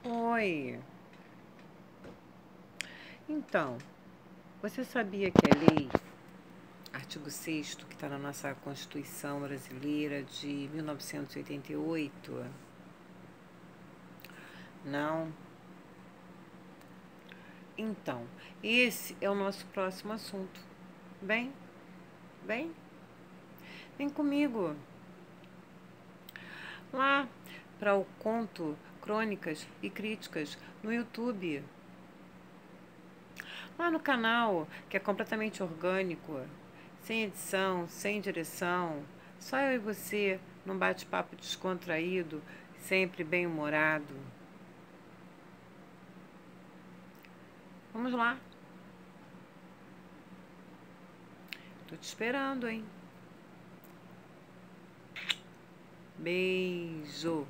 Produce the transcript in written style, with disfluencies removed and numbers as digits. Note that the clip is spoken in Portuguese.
Oi. Então, você sabia que a lei, artigo 6º, que está na nossa Constituição brasileira de 1988, não? Então, esse é o nosso próximo assunto. Bem, bem, vem comigo. Lá para o conto Crônicas e Críticas no YouTube. Lá no canal, que é completamente orgânico, sem edição, sem direção, só eu e você, num bate-papo descontraído, sempre bem-humorado. Vamos lá. Tô te esperando, hein? Beijo.